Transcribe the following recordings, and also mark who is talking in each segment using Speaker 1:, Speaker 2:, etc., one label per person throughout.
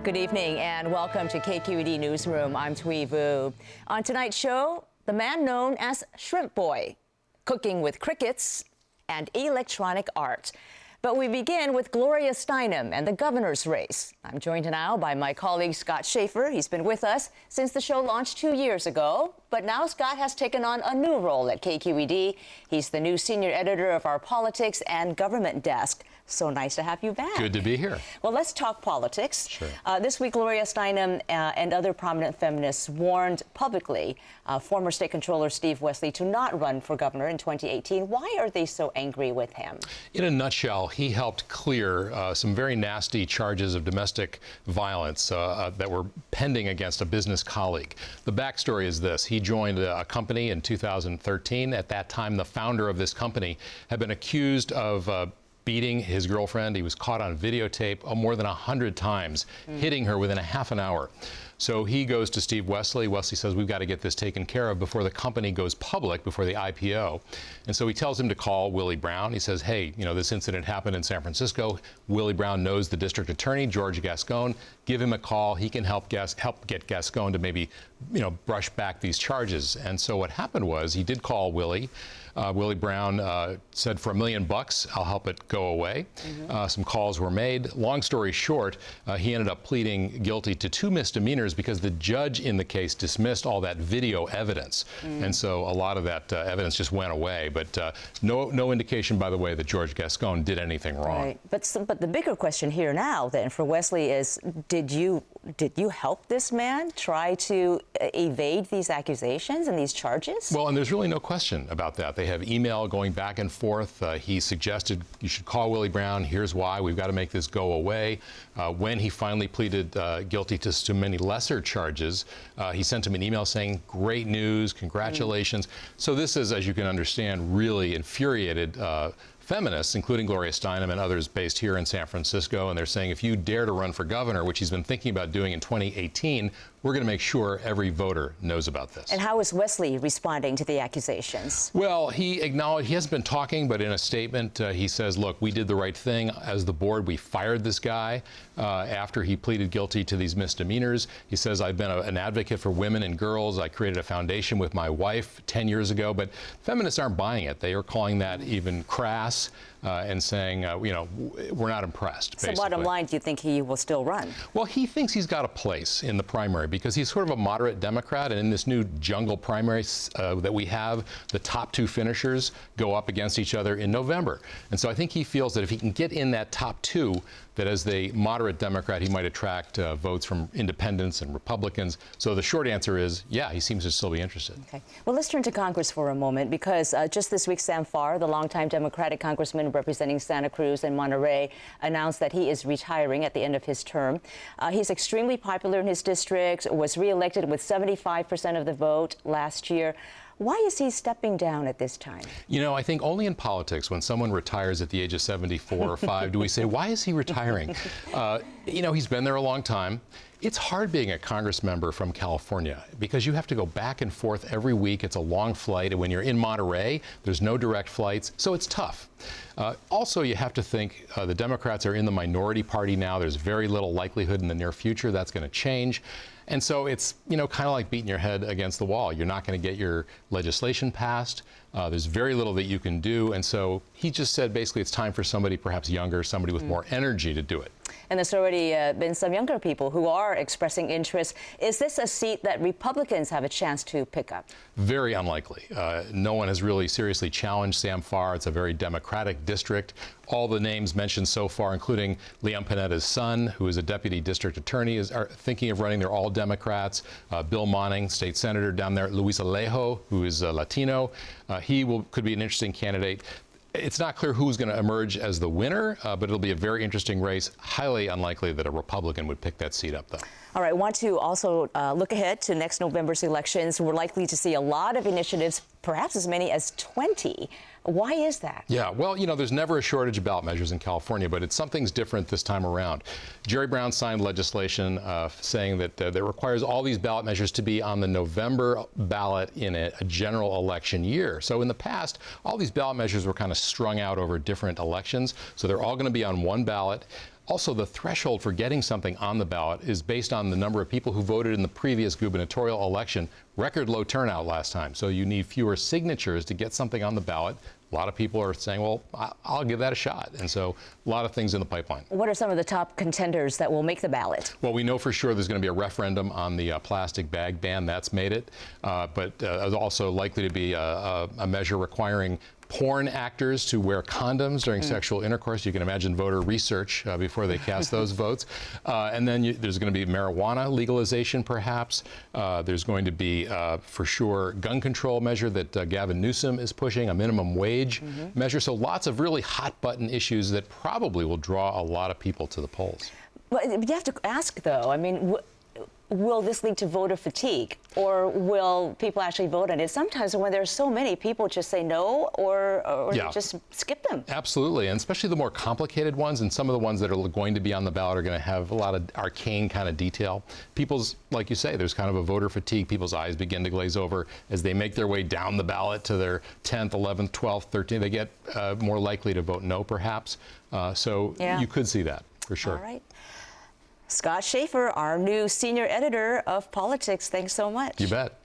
Speaker 1: Good evening and welcome to KQED Newsroom. I'm Thuy Vu. On tonight's show, the man known as Shrimp Boy, cooking with crickets, and electronic art. But we begin with Gloria Steinem and the governor's race. I'm joined now by my colleague Scott Shafer. He's been with us since the show launched 2 years ago. But now Scott has taken on a new role at KQED. He's the new senior editor of our politics and government desk. So nice to have you back.
Speaker 2: Good to be here.
Speaker 1: Well, let's talk politics.
Speaker 2: Sure.
Speaker 1: This week, Gloria Steinem and other prominent feminists warned publicly former State Controller Steve Westly to not run for governor in 2018. Why are they so angry with him?
Speaker 2: In a nutshell, he helped clear some very nasty charges of domestic violence that were pending against a business colleague. The backstory is this. He joined a company in 2013. At that time, the founder of this company had been accused of beating his girlfriend. He was caught on videotape more than 100 times, hitting her within a half an hour. So he goes to Steve Westly. Westly says, we've got to get this taken care of before the company goes public, before the IPO. And so he tells him to call Willie Brown. He says, hey, you know, this incident happened in San Francisco. Willie Brown knows the district attorney, George Gascon. Give him a call. He can help get Gascon to maybe, you know, brush back these charges. And so what happened was he did call Willie. Willie Brown said, for $1 million, I'll help it go away. Some calls were made. Long story short, he ended up pleading guilty to 2 misdemeanors because the judge in the case dismissed all that video evidence. And so a lot of that evidence just went away. But no indication, by the way, that George Gascon did anything wrong.
Speaker 1: Right. But the bigger question here now, then, for Westly is, did you help this man try to evade these accusations and these charges?
Speaker 2: Well, and there's really no question about that. They have email going back and forth. He suggested you should call Willie Brown. Here's why. We've got to make this go away. When he finally pleaded guilty to so many lesser charges, he sent him an email saying, great news, congratulations. So this is, as you can understand, really infuriated feminists, including Gloria Steinem and others based here in San Francisco, and they're saying if you dare to run for governor, which he's been thinking about doing in 2018, we're going to make sure every voter knows about this.
Speaker 1: And how is Westly responding to the accusations?
Speaker 2: Well, he acknowledged, he hasn't been talking, but in a statement, he says, look, we did the right thing. As the board, we fired this guy after he pleaded guilty to these misdemeanors. He says, I've been an advocate for women and girls. I created a foundation with my wife 10 years ago, but feminists aren't buying it. They are calling that even crass and saying, you know, we're not impressed, basically.
Speaker 1: So bottom line, do you think he will still run?
Speaker 2: Well, he thinks he's got a place in the primary because he's sort of a moderate Democrat, and in this new jungle primary that we have, the top 2 finishers go up against each other in November. And so I think he feels that if he can get in that top 2, that as the moderate Democrat, he might attract votes from independents and Republicans. So the short answer is, yeah, he seems to still be interested.
Speaker 1: Okay. Well, let's turn to Congress for a moment, because just this week, Sam Farr, the longtime Democratic congressman representing Santa Cruz and Monterey, announced that he is retiring at the end of his term. He's extremely popular in his district, was reelected with 75% of the vote last year. Why is he stepping down at this time? You
Speaker 2: know, I think only in politics, when someone retires at the age of 74 or 5, do we say, why is he retiring? You know, he's been there a long time. It's hard being a Congress member from California because you have to go back and forth every week. It's a long flight. And when you're in Monterey, there's no direct flights. So it's tough. Also, you have to think the Democrats are in the minority party now. There's very little likelihood in the near future that's going to change. And so it's, you know, kind of like beating your head against the wall. You're not going to get your legislation passed. There's very little that you can do. And so he just said basically it's time for somebody perhaps younger, somebody with more energy to do it.
Speaker 1: And there's already been some younger people who are expressing interest. Is this a seat that Republicans have a chance to pick up?
Speaker 2: Very unlikely. No one has really seriously challenged Sam Farr. It's a very Democratic district. All the names mentioned so far, including Leon Panetta's son, who is a deputy district attorney, are thinking of running. They're all Democrats. Bill Monning, state senator down there, Luis Alejo, who is Latino. He could be an interesting candidate. It's not clear who's going to emerge as the winner, but it'll be a very interesting race. Highly unlikely that a Republican would pick that seat up, though.
Speaker 1: All right, I want to also look ahead to next November's elections. We're likely to see a lot of initiatives, perhaps as many as 20. Why is that? Yeah,
Speaker 2: well, you know, there's never a shortage of ballot measures in California, but something's different this time around. Jerry Brown signed legislation saying that that requires all these ballot measures to be on the November ballot in a general election year. So in the past, all these ballot measures were kind of strung out over different elections, so they're all going to be on one ballot. Also, the threshold for getting something on the ballot is based on the number of people who voted in the previous gubernatorial election. Record low turnout last time, so you need fewer signatures to get something on the ballot. A lot of people are saying, well, I'll give that a shot. And so a lot of things in the pipeline.
Speaker 1: What are some of the top contenders that will make the ballot?
Speaker 2: Well, we know for sure there's going to be a referendum on the plastic bag ban. That's made it. But there's also likely to be a measure requiring porn actors to wear condoms during sexual intercourse. You can imagine voter research before they cast those votes. And then there's going to be marijuana legalization, perhaps. There's going to be, for sure, gun control measure that Gavin Newsom is pushing, a minimum wage measure. So lots of really hot-button issues that probably will draw a lot of people to the polls.
Speaker 1: Well, you have to ask, though. I mean, will this lead to voter fatigue, or will people actually vote on it? Sometimes when there's so many, people just say no, or
Speaker 2: Yeah.
Speaker 1: just skip them.
Speaker 2: Absolutely, and especially the more complicated ones, and some of the ones that are going to be on the ballot are going to have a lot of arcane kind of detail. People's, like you say, there's kind of a voter fatigue. People's eyes begin to glaze over as they make their way down the ballot to their 10th, 11th, 12th, 13th. They get more likely to vote no, perhaps. So you could see that, for sure.
Speaker 1: All right. Scott Shafer, our new senior editor of politics. Thanks so much.
Speaker 2: You bet.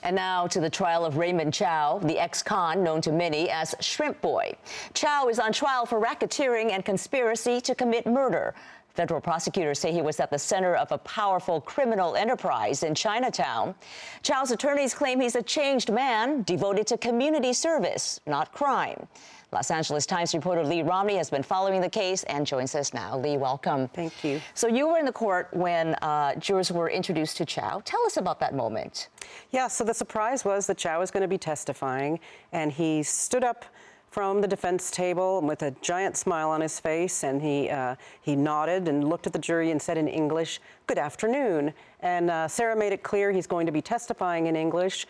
Speaker 1: And now to the trial of Raymond Chow, the ex-con known to many as Shrimp Boy. Chow is on trial for racketeering and conspiracy to commit murder. Federal prosecutors say he was at the center of a powerful criminal enterprise in Chinatown. Chow's attorneys claim he's a changed man, devoted to community service, not crime. Los Angeles Times reporter Lee Romney has been following the case and joins us now. Lee, welcome.
Speaker 3: Thank you.
Speaker 1: So you were in the court when jurors were introduced to Chow. Tell us about that moment.
Speaker 3: Yeah, so the surprise was that Chow was going to be testifying, and he stood up from the defense table with a giant smile on his face, and he nodded and looked at the jury and said in English, "Good afternoon." And Sarah made it clear he's going to be testifying in English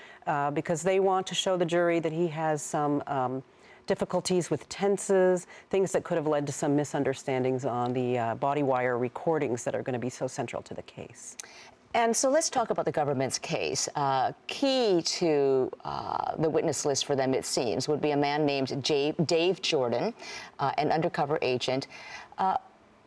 Speaker 3: because they want to show the jury that he has some difficulties with tenses, things that could have led to some misunderstandings on the body wire recordings that are going to be so central to the case.
Speaker 1: And so let's talk about the government's case. Key to the witness list for them, it seems, would be a man named Dave Jordan, an undercover agent.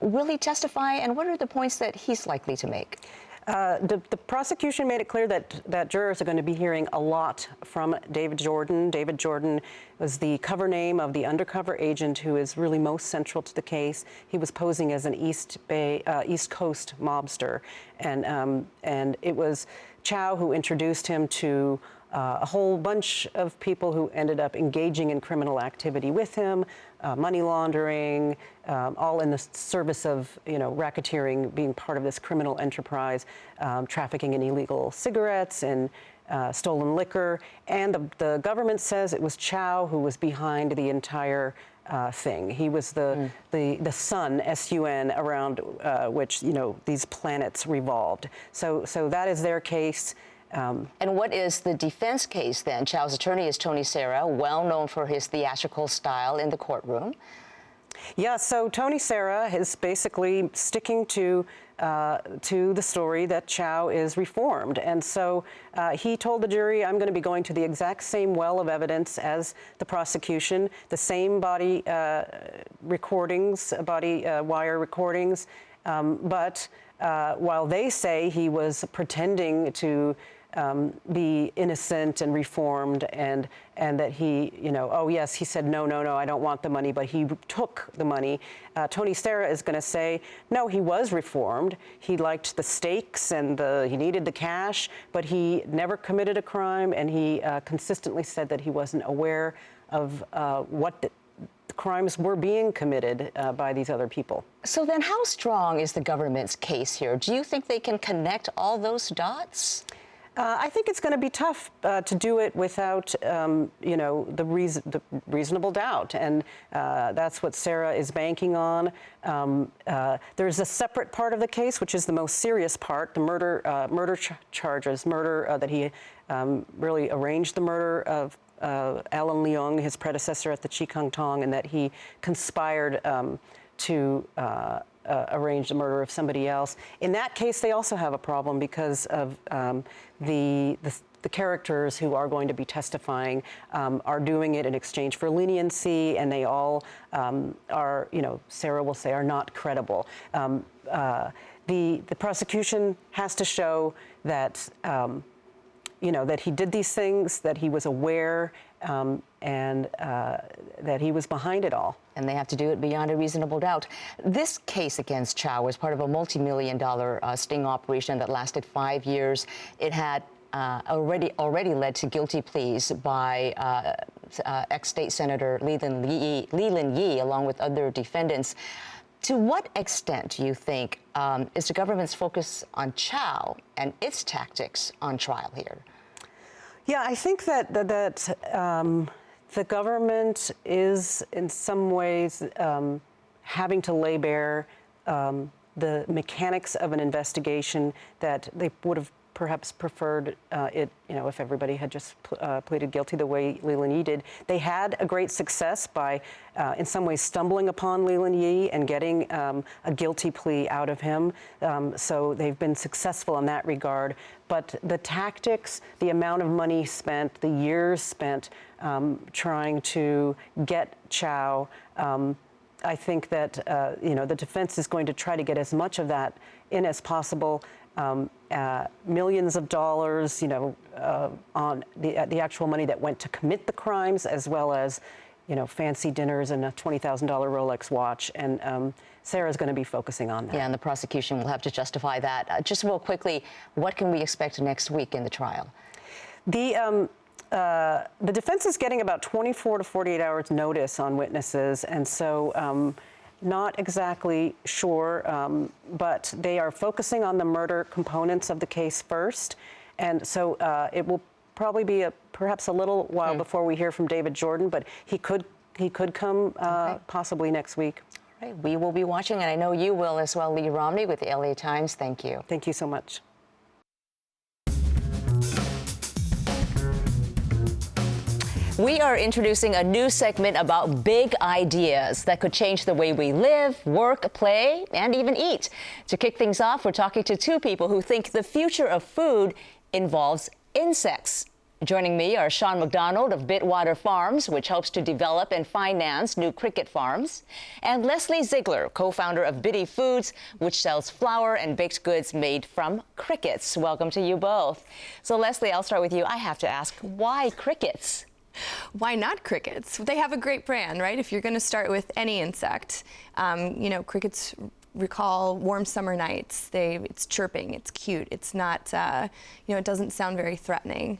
Speaker 1: Will he testify, and what are the points that he's likely to make?
Speaker 3: The prosecution made it clear that jurors are going to be hearing a lot from David Jordan. David Jordan was the cover name of the undercover agent who is really most central to the case. He was posing as an East Coast mobster, and it was Chow who introduced him to a whole bunch of people who ended up engaging in criminal activity with him, money laundering, all in the service of, racketeering, being part of this criminal enterprise, trafficking in illegal cigarettes and stolen liquor. And the government says it was Chow who was behind the entire thing. He was the sun, S-U-N, around which, these planets revolved. So that is their case.
Speaker 1: And what is the defense case then? Chow's attorney is Tony Serra, well known for his theatrical style in the courtroom.
Speaker 3: Yeah, so Tony Serra is basically sticking to the story that Chow is reformed. And so he told the jury, I'm going to be going to the exact same well of evidence as the prosecution, the same body recordings, body wire recordings. But while they say he was pretending to be innocent and reformed, and that he, oh yes, he said no, I don't want the money, but he took the money. Tony Serra is going to say, no, he was reformed. He liked the stakes and he needed the cash, but he never committed a crime, and he consistently said that he wasn't aware of what the crimes were being committed by these other people.
Speaker 1: So then how strong is the government's case here? Do you think they can connect all those dots?
Speaker 3: I think it's going to be tough to do it without, the reasonable doubt, and that's what Sarah is banking on. There's a separate part of the case, which is the most serious part, the murder charges, that he really arranged the murder of Alan Leong, his predecessor at the Chikung Tong, and that he conspired to arranged the murder of somebody else. In that case, they also have a problem because of the characters who are going to be testifying are doing it in exchange for leniency, and they all are, Sarah will say, are not credible. The prosecution has to show that, that he did these things, that he was aware, and that he was behind it all.
Speaker 1: And they have to do it beyond a reasonable doubt. This case against Chow was part of a multi-million-dollar sting operation that lasted 5 years. It had already led to guilty pleas by ex-state Senator Leland Yee, along with other defendants. To what extent do you think is the government's focus on Chow and its tactics on trial here?
Speaker 3: Yeah, I think that the government is in some ways having to lay bare the mechanics of an investigation that they would have perhaps preferred if everybody had just pleaded guilty the way Leland Yee did. They had a great success by, in some ways, stumbling upon Leland Yee and getting a guilty plea out of him. So they've been successful in that regard. But the tactics, the amount of money spent, the years spent trying to get Chow, I think that the defense is going to try to get as much of that in as possible. Millions of dollars, on the actual money that went to commit the crimes, as well as, fancy dinners and a $20,000 Rolex watch. And Sarah's going to be focusing on that. Yeah,
Speaker 1: and the prosecution will have to justify that. Just real quickly, what can we expect next week in the trial?
Speaker 3: The defense is getting about 24 to 48 hours notice on witnesses, and so not exactly sure, but they are focusing on the murder components of the case first, and so it will probably be perhaps a little while before we hear from David Jordan, but he could come possibly next week.
Speaker 1: All right, we will be watching, and I know you will as well. Lee Romney with the LA Times. Thank you.
Speaker 3: Thank you so much.
Speaker 1: We are introducing a new segment about big ideas that could change the way we live, work, play, and even eat. To kick things off, we're talking to two people who think the future of food involves insects. Joining me are Sean McDonald of Bitwater Farms, which helps to develop and finance new cricket farms, and Leslie Ziegler, co-founder of Bitty Foods, which sells flour and baked goods made from crickets. Welcome to you both. So Leslie, I'll start with you. I have to ask, why crickets?
Speaker 4: Why not crickets? They have a great brand, right? If you're going to start with any insect, crickets recall warm summer nights. It's chirping, it's cute, it's not, it doesn't sound very threatening.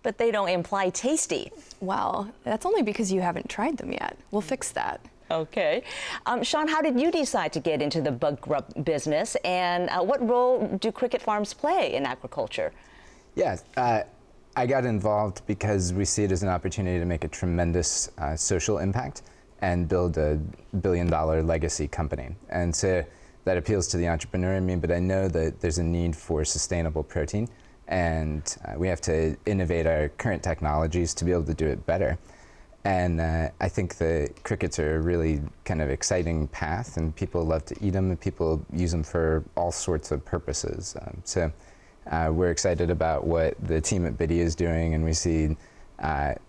Speaker 1: But they don't imply tasty.
Speaker 4: Well, that's only because you haven't tried them yet. We'll fix that.
Speaker 1: Okay. Sean, how did you decide to get into the bug grub business, and what role do cricket farms play in agriculture?
Speaker 5: Yes. I got involved because we see it as an opportunity to make a tremendous social impact and build a billion-dollar legacy company. And so that appeals to the entrepreneur in me, but I know that there's a need for sustainable protein, and we have to innovate our current technologies to be able to do it better. And I think the crickets are a really kind of exciting path, and people love to eat them, and people use them for all sorts of purposes. We're excited about what the team at Bitty is doing, and we see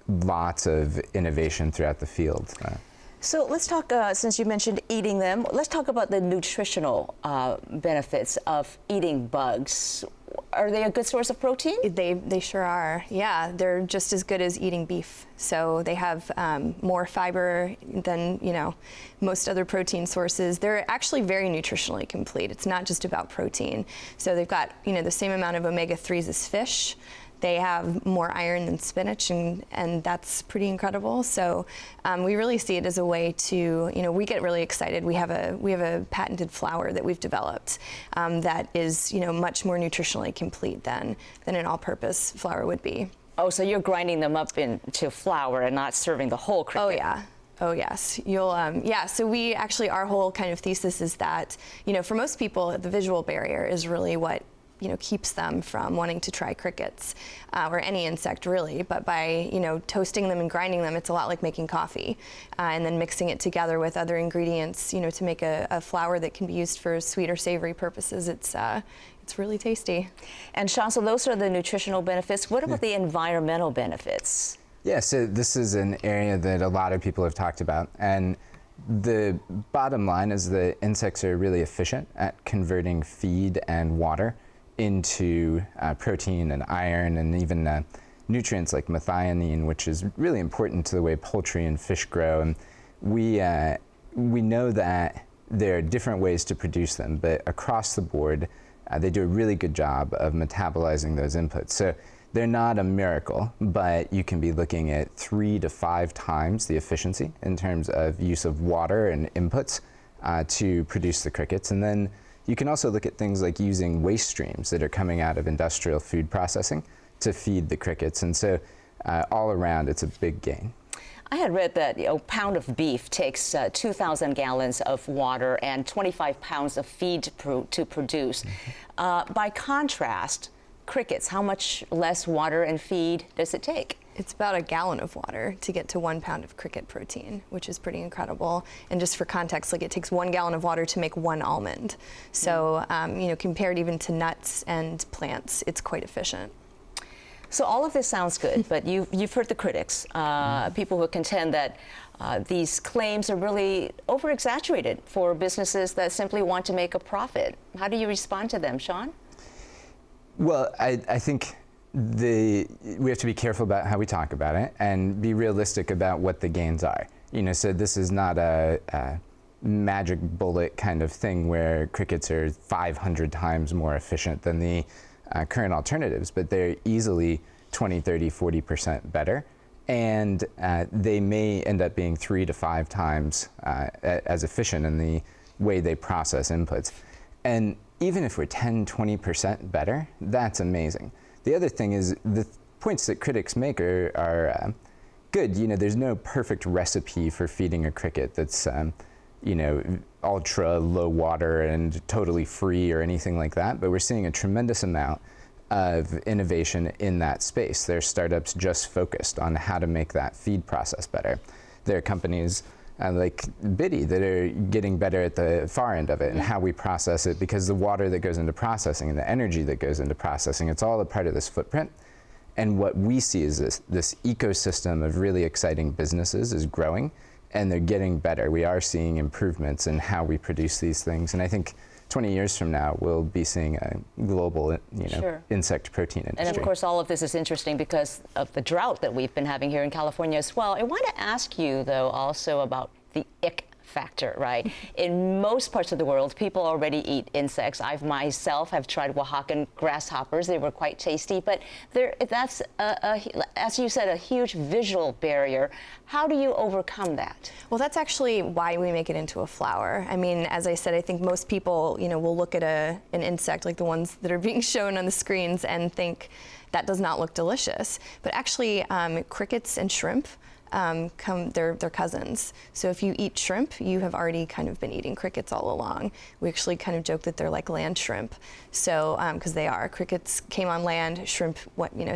Speaker 5: lots of innovation throughout the field.
Speaker 1: So let's talk, since you mentioned eating them, let's talk about the nutritional benefits of eating bugs. Are they a good source of protein?
Speaker 4: They sure are. Yeah, they're just as good as eating beef. So they have more fiber than most other protein sources. They're actually very nutritionally complete. It's not just about protein. So they've got the same amount of omega-3s as fish. They have more iron than spinach, and that's pretty incredible. So we really see it as a way to, we get really excited. We have a patented flour that we've developed that is, much more nutritionally complete than an all-purpose flour would be.
Speaker 1: Oh, so you're grinding them up into flour and not serving the whole cricket?
Speaker 4: Oh yeah. Oh yes, so we actually, our whole kind of thesis is that, for most people, the visual barrier is really what keeps them from wanting to try crickets or any insect really. But by toasting them and grinding them, it's a lot like making coffee, and then mixing it together with other ingredients, to make a flour that can be used for sweet or savory purposes. It's really tasty.
Speaker 1: And Sean, so those are the nutritional benefits. What about the environmental benefits?
Speaker 5: Yeah, so this is an area that a lot of people have talked about, and the bottom line is that insects are really efficient at converting feed and water into protein and iron and even nutrients like methionine, which is really important to the way poultry and fish grow. And we know that there are different ways to produce them, but across the board, they do a really good job of metabolizing those inputs. So they're not a miracle, but you can be looking at 3 to 5 times the efficiency in terms of use of water and inputs to produce the crickets. And then you can also look at things like using waste streams that are coming out of industrial food processing to feed the crickets. And so all around, it's a big gain.
Speaker 1: I had read that a pound of beef takes 2,000 gallons of water and 25 pounds of feed to produce. By contrast, crickets, how much less water and feed does it take?
Speaker 4: It's about a gallon of water to get to 1 pound of cricket protein, which is pretty incredible. And just for context, it takes 1 gallon of water to make 1 almond. So, compared even to nuts and plants, it's quite efficient.
Speaker 1: So all of this sounds good, but you've heard the critics, people who contend that these claims are really over-exaggerated for businesses that simply want to make a profit. How do you respond to them, Sean?
Speaker 5: Well, I think we have to be careful about how we talk about it and be realistic about what the gains are. So this is not a magic bullet kind of thing where crickets are 500 times more efficient than the current alternatives, but they're easily 20, 30, 40% better. And they may end up being 3 to 5 times as efficient in the way they process inputs. And even if we're 10, 20% better, that's amazing. The other thing is the points that critics make are good. There's no perfect recipe for feeding a cricket that's ultra low water and totally free or anything like that, but we're seeing a tremendous amount of innovation in that space. There are startups just focused on how to make that feed process better. There are companies like Biddy that are getting better at the far end of it and how we process it, because the water that goes into processing and the energy that goes into processing, it's all a part of this footprint. And what we see is this ecosystem of really exciting businesses is growing, and they're getting better. We are seeing improvements in how we produce these things, and I think 20 years from now, we'll be seeing a global, insect protein industry.
Speaker 1: And of course, all of this is interesting because of the drought that we've been having here in California as well. I want to ask you, though, also about the ick factor, right? In most parts of the world, people already eat insects. I myself have tried Oaxacan grasshoppers. They were quite tasty, but that's, as you said, a huge visual barrier. How do you overcome that?
Speaker 4: Well, that's actually why we make it into a flour. I mean, as I said, I think most people, will look at an insect like the ones that are being shown on the screens and think that does not look delicious. But actually, crickets and shrimp, they're cousins. So if you eat shrimp, you have already kind of been eating crickets all along. We actually kind of joke that they're like land shrimp. So, because they are. Crickets came on land, shrimp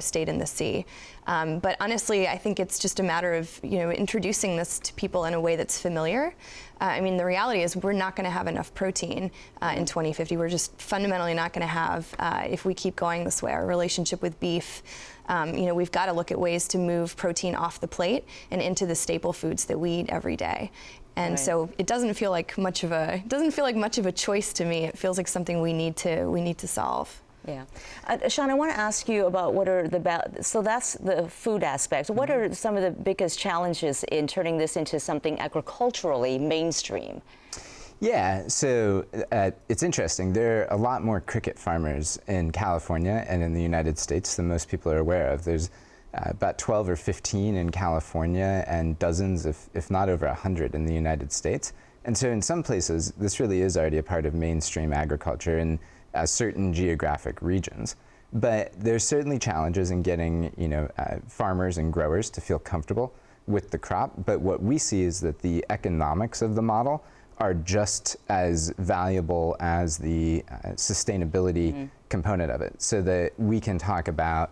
Speaker 4: stayed in the sea. But honestly, I think it's just a matter of, introducing this to people in a way that's familiar. I mean, the reality is we're not going to have enough protein in 2050. We're just fundamentally not going to have, if we keep going this way, our relationship with beef. We've got to look at ways to move protein off the plate and into the staple foods that we eat every day. And so it doesn't feel like much of a choice to me. It feels like something we need to solve.
Speaker 1: Yeah. Sean, I want to ask you about so that's the food aspect. What are some of the biggest challenges in turning this into something agriculturally mainstream?
Speaker 5: Yeah, so it's interesting. There are a lot more cricket farmers in California and in the United States than most people are aware of. There's about 12 or 15 in California and dozens, if not over 100 in the United States. And so in some places, this really is already a part of mainstream agriculture in certain geographic regions. But there's certainly challenges in getting farmers and growers to feel comfortable with the crop. But what we see is that the economics of the model are just as valuable as the sustainability component of it, so that we can talk about,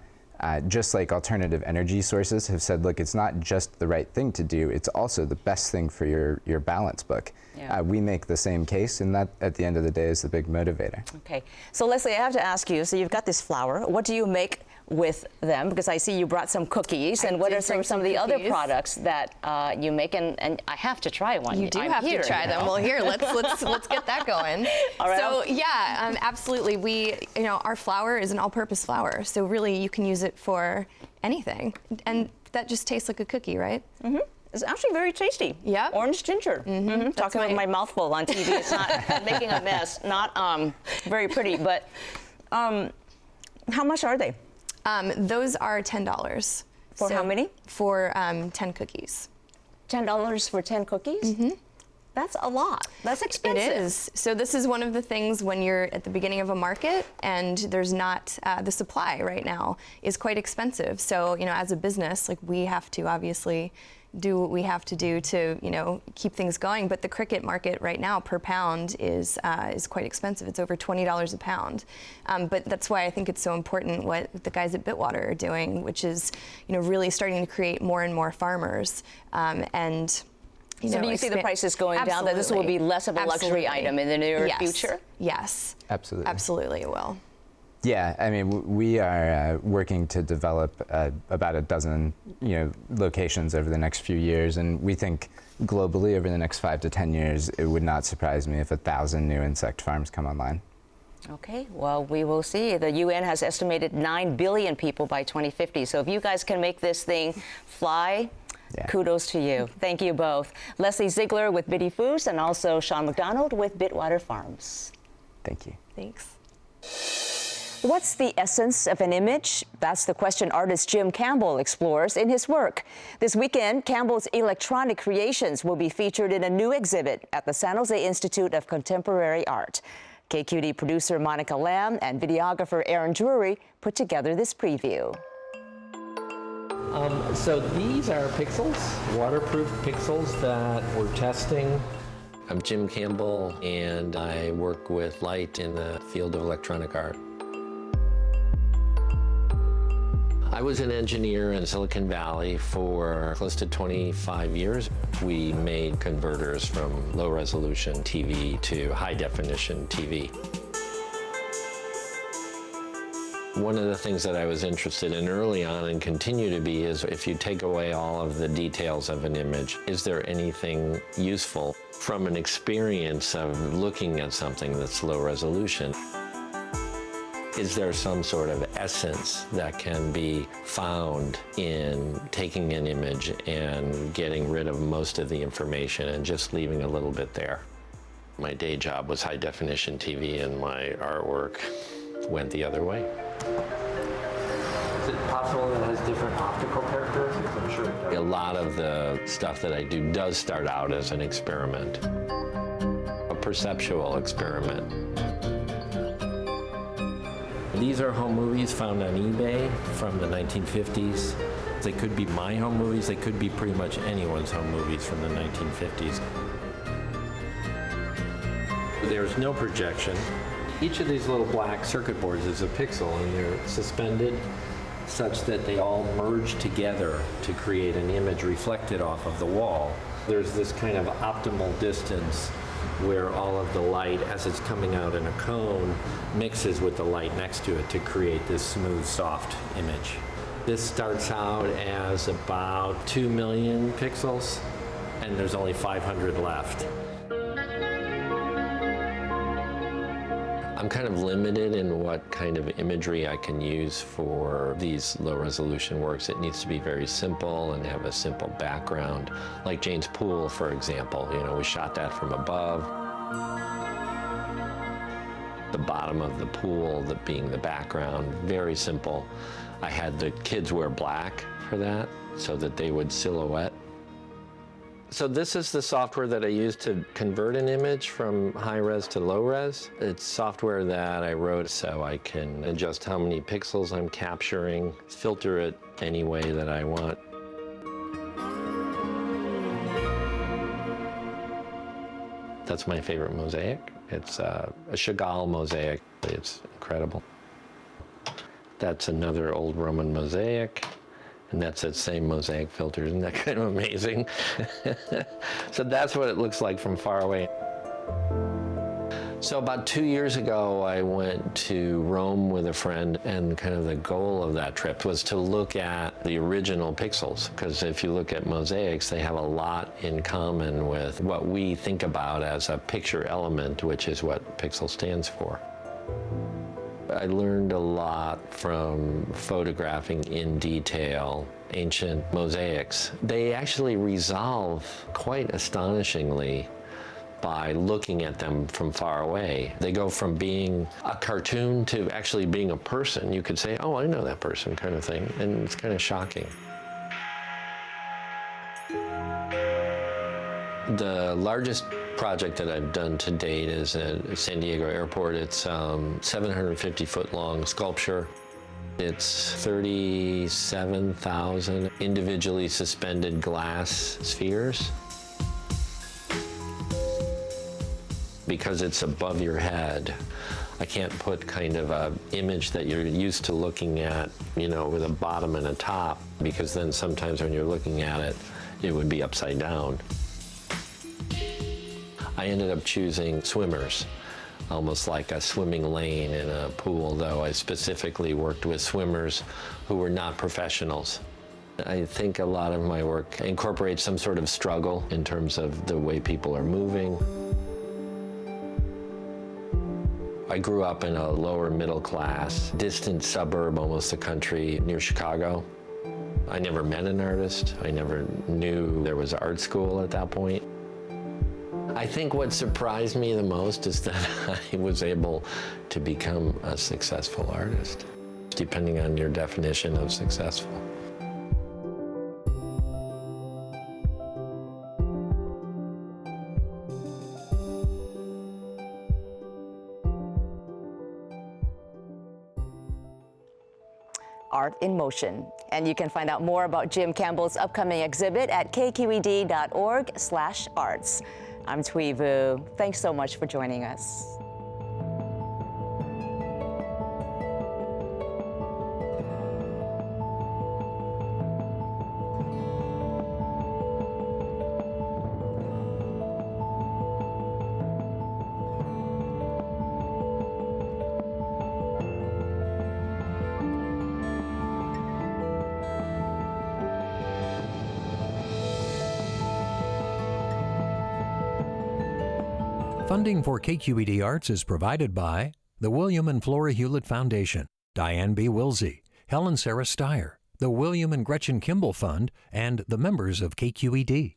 Speaker 5: just like alternative energy sources have said, look, it's not just the right thing to do, it's also the best thing for your balance book.
Speaker 1: Yeah.
Speaker 5: We make the same case, and that, at the end of the day, is the big motivator.
Speaker 1: Okay, so Leslie, I have to ask you, so you've got this flour. What do you make with them? Because I see you brought some cookies, and what are some of the other products that you make? And I have to try one.
Speaker 4: You do have to try them. Well, here, let's get that going.
Speaker 1: All right.
Speaker 4: So yeah, absolutely. We, our flour is an all-purpose flour, so really you can use it for anything, and that just tastes like a cookie, right? Mm-hmm.
Speaker 1: It's actually very tasty. Yeah. Orange ginger. Mm-hmm. Talking with my mouth full on TV. It's not making a mess. Not very pretty, but how much are they?
Speaker 4: Those are $10.
Speaker 1: For how many?
Speaker 4: For 10 cookies.
Speaker 1: $10 for 10 cookies? Mm-hmm. That's a lot. That's expensive.
Speaker 4: It is. So this is one of the things when you're at the beginning of a market and there's not the supply right now is quite expensive. So as a business, like we have to obviously do what we have to do to keep things going. But the cricket market right now per pound is quite expensive. It's over $20 a pound. But that's why I think it's so important what the guys at Bitwater are doing, which is really starting to create more and more farmers and.
Speaker 1: So do you see the prices going down, that this will be less of a luxury item in the near future?
Speaker 4: Yes.
Speaker 5: Absolutely.
Speaker 4: Absolutely it will.
Speaker 5: Yeah, I mean, we are working to develop about a dozen, locations over the next few years, and we think globally over the next 5 to 10 years, it would not surprise me if 1,000 new insect farms come online.
Speaker 1: Okay, well, we will see. The UN has estimated 9 billion people by 2050. So if you guys can make this thing fly, kudos to you. Thank you both. Leslie Ziegler with Bitty Foods and also Sean McDonald with Bitwater Farms.
Speaker 5: Thank you.
Speaker 4: Thanks.
Speaker 1: What's the essence of an image? That's the question artist Jim Campbell explores in his work. This weekend, Campbell's electronic creations will be featured in a new exhibit at the San Jose Institute of Contemporary Art. KQED producer Monica Lamb and videographer Aaron Drury put together this preview.
Speaker 6: So these are pixels, waterproof pixels that we're testing.
Speaker 7: I'm Jim Campbell, and I work with light in the field of electronic art. I was an engineer in Silicon Valley for close to 25 years. We made converters from low-resolution TV to high-definition TV. One of the things that I was interested in early on and continue to be is if you take away all of the details of an image, is there anything useful from an experience of looking at something that's low resolution? Is there some sort of essence that can be found in taking an image and getting rid of most of the information and just leaving a little bit there? My day job was high definition TV, and my artwork went the other way.
Speaker 6: Is it possible that it has different optical characteristics? I'm sure it does.
Speaker 7: A lot of the stuff that I do does start out as an experiment, a perceptual experiment. These are home movies found on eBay from the 1950s. They could be my home movies, they could be pretty much anyone's home movies from the 1950s. There's no projection.
Speaker 6: Each of these little black circuit boards is a pixel, and they're suspended such that they all merge together to create an image reflected off of the wall. There's this kind of optimal distance where all of the light, as it's coming out in a cone, mixes with the light next to it to create this smooth, soft image. This starts out as about 2 million pixels, and there's only 500 left. I'm kind of limited in what kind of imagery I can use for these low-resolution works. It needs to be very simple and have a simple background. Like Jane's Pool, for example, we shot that from above. The bottom of the pool being the background, very simple. I had the kids wear black for that so that they would silhouette. So this is the software that I use to convert an image from high-res to low-res. It's software that I wrote so I can adjust how many pixels I'm capturing, filter it any way that I want.
Speaker 7: That's my favorite mosaic. It's a Chagall mosaic. It's incredible. That's another old Roman mosaic, and that's that same mosaic filter. Isn't that kind of amazing? So that's what it looks like from far away. So about 2 years ago, I went to Rome with a friend, and kind of the goal of that trip was to look at the original pixels, because if you look at mosaics, they have a lot in common with what we think about as a picture element, which is what pixel stands for. I learned a lot from photographing in detail ancient mosaics. They actually resolve quite astonishingly by looking at them from far away. They go from being a cartoon to actually being a person. You could say, oh, I know that person, kind of thing, and it's kind of shocking. The largest project that I've done to date is at San Diego Airport. It's 750-foot long sculpture. It's 37,000 individually suspended glass spheres. Because it's above your head, I can't put kind of an image that you're used to looking at, you know, with a bottom and a top, because then sometimes when you're looking at it, it would be upside down. I ended up choosing swimmers, almost like a swimming lane in a pool, though I specifically worked with swimmers who were not professionals. I think a lot of my work incorporates some sort of struggle in terms of the way people are moving. I grew up in a lower middle class, distant suburb, almost the country, near Chicago. I never met an artist. I never knew there was art school at that point. I think what surprised me the most is that I was able to become a successful artist, depending on your definition of successful.
Speaker 1: Art in Motion. And you can find out more about Jim Campbell's upcoming exhibit at kqed.org/arts. I'm Thuy Vu. Thanks so much for joining us.
Speaker 8: Funding for KQED Arts is provided by the William and Flora Hewlett Foundation, Diane B. Wilsey, Helen Sarah Steyer, the William and Gretchen Kimball Fund, and the members of KQED.